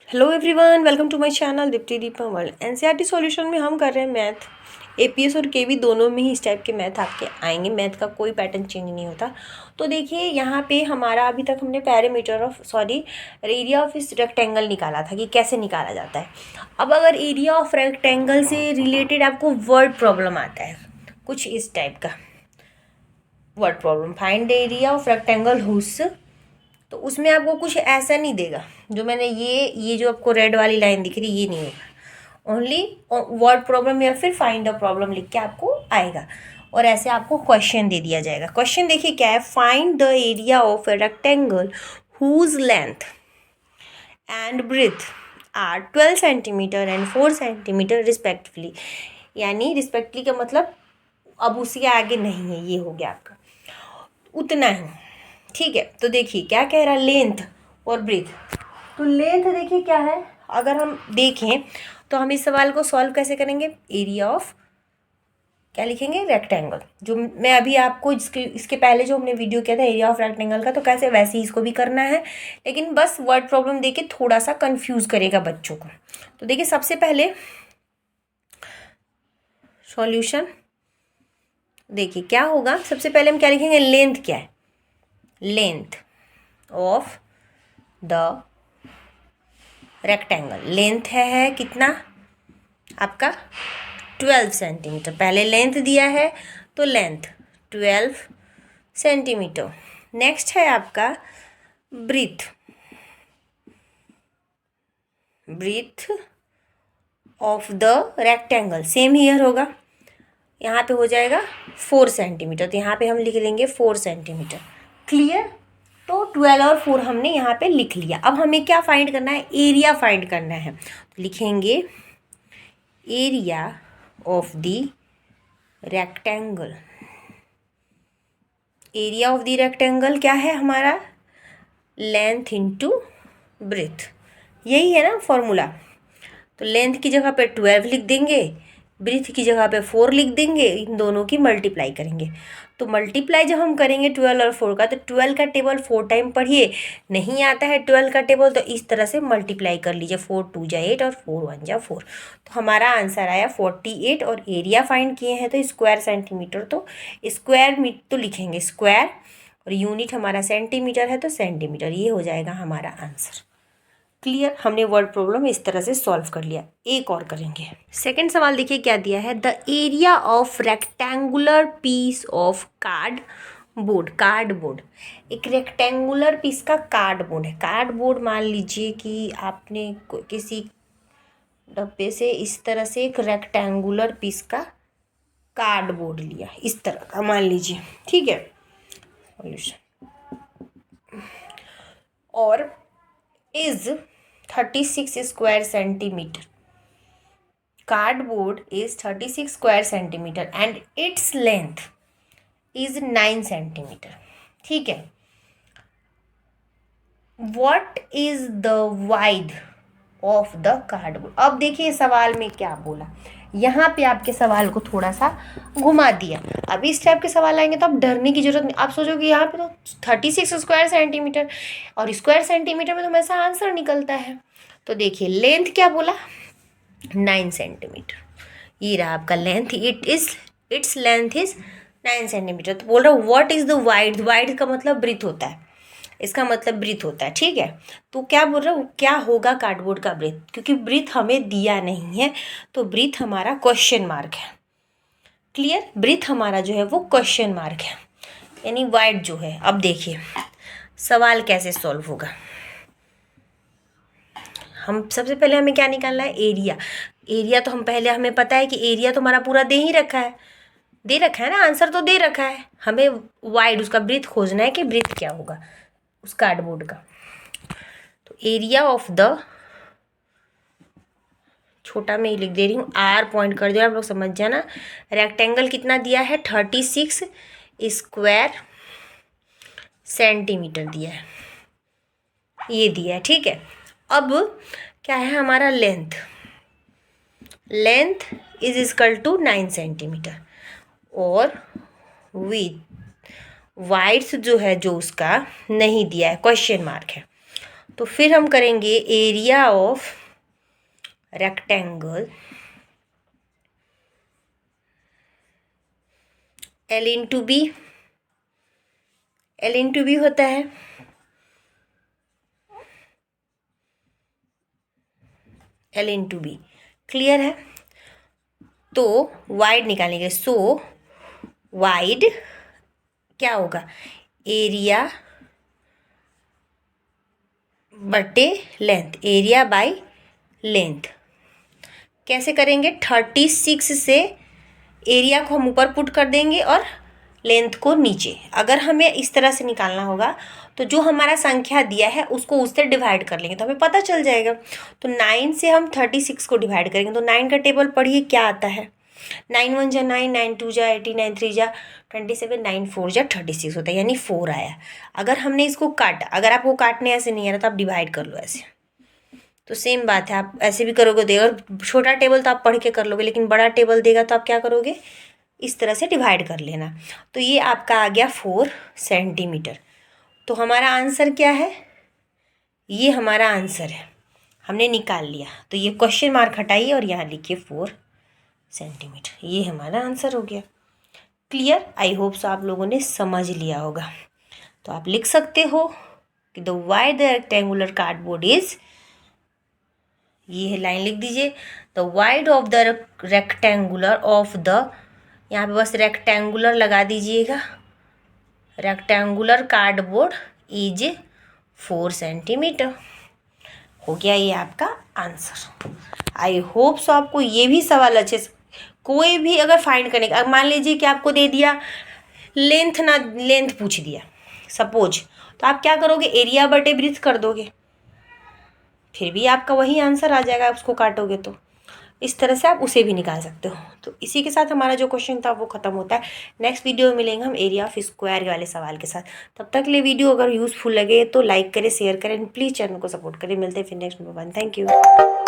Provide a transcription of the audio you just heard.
Hello everyone, welcome to my channel Deepti Deepa world. NCERT solution में हम कर रहे हैं मैथ। एपीएस और केवी दोनों में ही इस टाइप के मैथ आपके आएंगे। मैथ का कोई पैटर्न चेंज नहीं होता। तो देखिए यहाँ पे हमारा अभी तक हमने एरिया ऑफ इस रेक्टेंगल निकाला था कि कैसे निकाला जाता है। अब अगर एरिया ऑफ रेक्टेंगल से रिलेटेड आपको वर्ड प्रॉब्लम आता है कुछ इस टाइप का word problem, find the area of rectangle whose, तो उसमें आपको कुछ ऐसा नहीं देगा जो मैंने ये जो आपको रेड वाली लाइन दिख रही है ये नहीं होगा। ओनली वर्ड प्रॉब्लम या फिर फाइंड द प्रॉब्लम लिख के आपको आएगा और ऐसे आपको क्वेश्चन दे दिया जाएगा। क्वेश्चन देखिए क्या है, find the area of a rectangle whose length and breadth are 12 centimetre and 4 centimetre respectively. यानी रिस्पेक्टली का मतलब अब उसके आगे नहीं है, ये हो गया आपका उतना ही। ठीक है, तो देखिए क्या कह रहा है, लेंथ और ब्रेथ। तो लेंथ देखिए क्या है, अगर हम देखें तो हम इस सवाल को सॉल्व कैसे करेंगे, एरिया ऑफ क्या लिखेंगे, रेक्टेंगल। जो मैं अभी आपको इसके पहले जो हमने वीडियो किया था एरिया ऑफ रेक्टेंगल का, तो कैसे वैसे ही इसको भी करना है, लेकिन बस वर्ड प्रॉब्लम देके थोड़ा सा कंफ्यूज करेगा बच्चों को। तो देखिए सबसे पहले सॉल्यूशन देखिए क्या होगा। सबसे पहले हम क्या लिखेंगे, लेंथ क्या है, length of the rectangle. Length है कितना आपका 12 सेंटीमीटर। पहले लेंथ दिया है तो लेंथ 12 सेंटीमीटर। नेक्स्ट है आपका breadth, breadth of the rectangle same here होगा, यहाँ पे हो जाएगा 4 सेंटीमीटर, तो यहाँ पे हम लिख लेंगे 4 सेंटीमीटर। क्लियर, तो 12 और 4 हमने यहाँ पे लिख लिया। अब हमें क्या फाइंड करना है, एरिया फाइंड करना है। तो लिखेंगे area of the rectangle. Area of the rectangle क्या है हमारा, लेंथ इंटू ब्रेथ, यही है ना फॉर्मूला। तो लेंथ की जगह पे 12 लिख देंगे, ब्रीथ की जगह पे 4 लिख देंगे, इन दोनों की मल्टीप्लाई करेंगे। तो मल्टीप्लाई जब हम करेंगे 12 और 4 का, तो 12 का टेबल 4 टाइम पढ़िए, नहीं आता है 12 का टेबल तो इस तरह से मल्टीप्लाई कर लीजिए, 4 2 जा 8 और 4 1 जा 4। तो हमारा आंसर आया 48। और एरिया फाइंड किए हैं तो स्क्वायर सेंटीमीटर, तो स्क्वायर मीट तो लिखेंगे स्क्वायर, और यूनिट हमारा सेंटीमीटर है तो सेंटीमीटर, ये हो जाएगा हमारा आंसर। क्लियर, हमने वर्ड प्रॉब्लम इस तरह से सॉल्व कर लिया। एक और करेंगे। सेकंड सवाल देखिए क्या दिया है, the area of rectangular piece of cardboard. Cardboard एक रेक्टेंगुलर पीस का कार्डबोर्ड है। कार्डबोर्ड मान लीजिए कि आपने किसी डब्बे से इस तरह से एक रेक्टेंगुलर पीस का कार्डबोर्ड लिया, इस तरह का मान लीजिए, ठीक है। और is 36 square centimeter. Cardboard is 36 square centimeter and its length is 9 centimeter. ठीक है, what is the wide of the cardboard? अब देखिए सवाल में क्या बोला, यहाँ पे आपके सवाल को थोड़ा सा घुमा दिया। अब इस टाइप के सवाल आएंगे तो आप डरने की जरूरत नहीं। आप सोचोगे यहाँ पे तो 36 स्क्वायर सेंटीमीटर, और स्क्वायर सेंटीमीटर में तो हमेशा आंसर निकलता है। तो देखिए लेंथ क्या बोला, 9 सेंटीमीटर, ये रहा आपका length, its length is 9 centimetre. तो बोल रहा हूँ what is the wide, wide का मतलब ब्रीथ होता है, इसका मतलब ब्रीथ होता है, ठीक है। तो क्या बोल रहा हूँ, क्या होगा कार्डबोर्ड का ब्रीथ, क्योंकि ब्रीथ हमें दिया नहीं है तो ब्रीथ हमारा क्वेश्चन मार्क है। क्लियर, ब्रीथ हमारा जो है वो क्वेश्चन मार्क है, यानी वाइड जो है। अब देखिए सवाल कैसे सॉल्व होगा। हम सबसे पहले हमें क्या निकालना है, एरिया। एरिया तो हम पहले, हमें पता है कि एरिया तो हमारा पूरा दे ही रखा है, दे रखा है ना, आंसर तो दे रखा है। हमें वाइड उसका ब्रीथ खोजना है कि ब्रीथ क्या होगा उस कार्डबोर्ड का। तो एरिया ऑफ द, छोटा में ही लिख दे रही हूँ, आर पॉइंट कर दिया, आप लोग समझ जाना। रेक्टेंगल कितना दिया है, 36 स्क्वायर सेंटीमीटर दिया है, ये दिया है, ठीक है। अब क्या है हमारा length, length is equal to 9 centimetre, और विथ वाइड्थ जो है जो उसका नहीं दिया है, क्वेश्चन मार्क है। तो फिर हम करेंगे area of rectangle L into B. L into B होता है L इंटू बी। क्लियर है? तो वाइड निकालेंगे, सो वाइड क्या होगा, एरिया बटे लेंथ, एरिया बाय लेंथ। कैसे करेंगे, 36 से एरिया को हम ऊपर पुट कर देंगे और लेंथ को नीचे। अगर हमें इस तरह से निकालना होगा तो जो हमारा संख्या दिया है उसको उससे डिवाइड कर लेंगे तो हमें पता चल जाएगा। तो 9 से हम 36 को डिवाइड करेंगे तो 9 का टेबल पढ़िए क्या आता है। 9 1 जा 9, 9 2 जा 18, 9 3 जा 27, 9 4 जा 36 होता है, यानी 4 आया। अगर हमने इसको काटा, अगर आपको काटने ऐसे नहीं आ रहा तो आप डिवाइड कर लो ऐसे, तो सेम बात है, आप ऐसे भी करोगे देगा। और छोटा टेबल तो आप पढ़ के कर लोगे, लेकिन बड़ा टेबल देगा तो आप क्या करोगे, इस तरह से डिवाइड कर लेना। तो ये आपका आ गया 4 सेंटीमीटर। तो हमारा आंसर क्या है, ये हमारा आंसर है, हमने निकाल लिया। तो ये क्वेश्चन मार्क हटाइए और यहाँ लिखिए 4 सेंटीमीटर, ये हमारा आंसर हो गया। क्लियर? आई होप सो आप लोगों ने समझ लिया होगा। तो आप लिख सकते हो कि the wide the rectangular cardboard is, ये लाइन लिख दीजिए, the wide of the rectangular of the, यहाँ पे बस रेक्टेंगुलर लगा दीजिएगा, रेक्टेंगुलर कार्डबोर्ड इज 4 सेंटीमीटर। हो गया ये आपका आंसर। आई होप सो आपको ये भी सवाल अच्छे से, कोई भी अगर फाइंड करने का, मान लीजिए कि आपको दे दिया लेंथ, ना लेंथ पूछ दिया सपोज, तो आप क्या करोगे, एरिया बटे ब्रीथ कर दोगे, फिर भी आपका वही आंसर आ जाएगा, उसको काटोगे तो। इस तरह से आप उसे भी निकाल सकते हो। तो इसी के साथ हमारा जो क्वेश्चन था वो खत्म होता है। नेक्स्ट वीडियो में मिलेंगे हम एरिया ऑफ स्क्वायर वाले सवाल के साथ। तब तक के लिए वीडियो अगर यूज़फुल लगे तो लाइक करें, शेयर करें, प्लीज़ चैनल को सपोर्ट करें। मिलते हैं फिर नेक्स्ट वीडियो में। Thank you.